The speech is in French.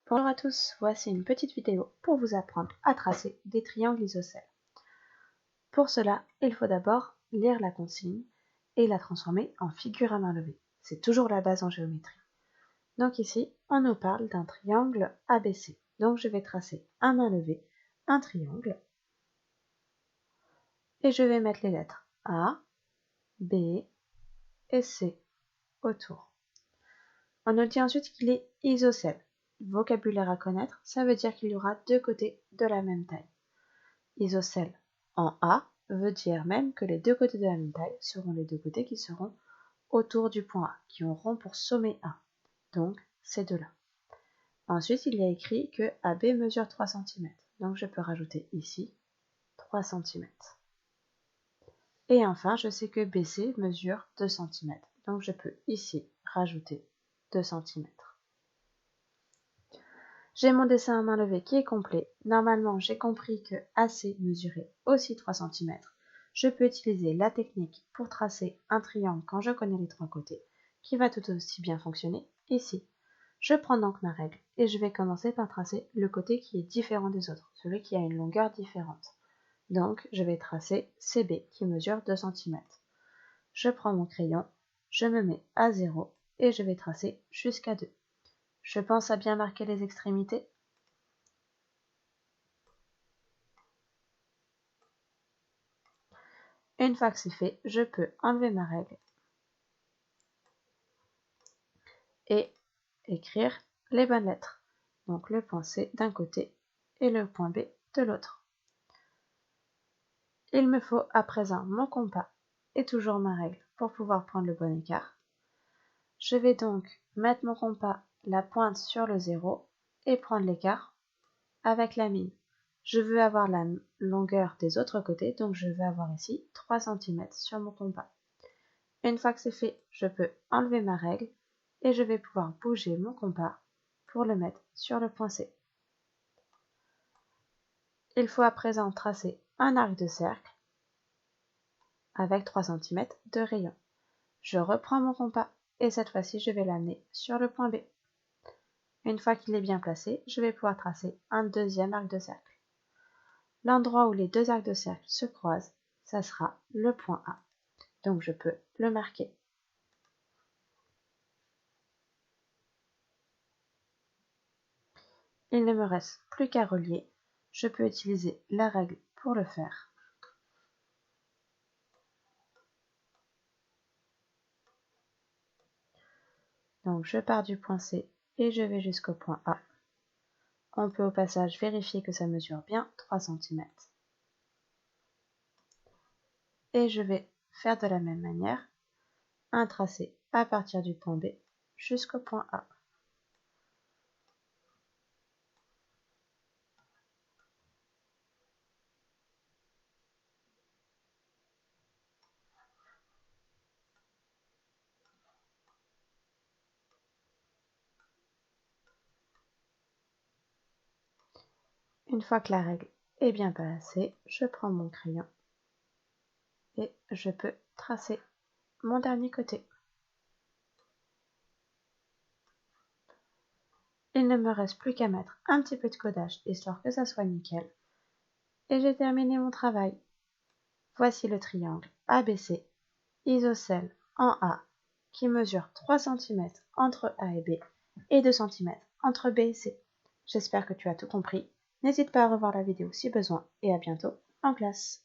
Bonjour à tous, voici une petite vidéo pour vous apprendre à tracer des triangles isocèles. Pour cela, il faut d'abord lire la consigne et la transformer en figure à main levée. C'est toujours la base en géométrie. Donc ici, on nous parle d'un triangle ABC. Donc je vais tracer à main levée un triangle et je vais mettre les lettres A, B et C autour. On nous dit ensuite qu'il est isocèle. Vocabulaire à connaître, ça veut dire qu'il y aura deux côtés de la même taille. Isocèle en A veut dire même que les deux côtés de la même taille seront les deux côtés qui seront autour du point A, qui auront pour sommet A. Donc, ces deux-là. Ensuite, il y a écrit que AB mesure 3 cm. Donc, je peux rajouter ici 3 cm. Et enfin, je sais que BC mesure 2 cm. Donc, je peux ici rajouter 2 cm. J'ai mon dessin à main levée qui est complet. Normalement, j'ai compris que AC mesurait aussi 3 cm. Je peux utiliser la technique pour tracer un triangle quand je connais les trois côtés, qui va tout aussi bien fonctionner ici. Je prends donc ma règle et je vais commencer par tracer le côté qui est différent des autres, celui qui a une longueur différente. Donc, je vais tracer CB qui mesure 2 cm. Je prends mon crayon, je me mets à 0 et je vais tracer jusqu'à 2. Je pense à bien marquer les extrémités. Une fois que c'est fait, je peux enlever ma règle et écrire les bonnes lettres. Donc le point C d'un côté et le point B de l'autre. Il me faut à présent mon compas et toujours ma règle pour pouvoir prendre le bon écart. Je vais donc mettre mon compas la pointe sur le 0 et prendre l'écart avec la mine. Je veux avoir la longueur des autres côtés, donc je vais avoir ici 3 cm sur mon compas. Une fois que c'est fait, je peux enlever ma règle et je vais pouvoir bouger mon compas pour le mettre sur le point C. Il faut à présent tracer un arc de cercle avec 3 cm de rayon. Je reprends mon compas et cette fois-ci je vais l'amener sur le point B. Une fois qu'il est bien placé, je vais pouvoir tracer un deuxième arc de cercle. L'endroit où les deux arcs de cercle se croisent, ça sera le point A. Donc je peux le marquer. Il ne me reste plus qu'à relier. Je peux utiliser la règle pour le faire. Donc je pars du point C et je vais jusqu'au point A. On peut au passage vérifier que ça mesure bien 3 cm. Et je vais faire de la même manière un tracé à partir du point B jusqu'au point A. Une fois que la règle est bien placée, je prends mon crayon et je peux tracer mon dernier côté. Il ne me reste plus qu'à mettre un petit peu de codage histoire que ça soit nickel. Et j'ai terminé mon travail. Voici le triangle ABC isocèle en A qui mesure 3 cm entre A et B et 2 cm entre B et C. J'espère que tu as tout compris. N'hésite pas à revoir la vidéo si besoin et à bientôt en classe.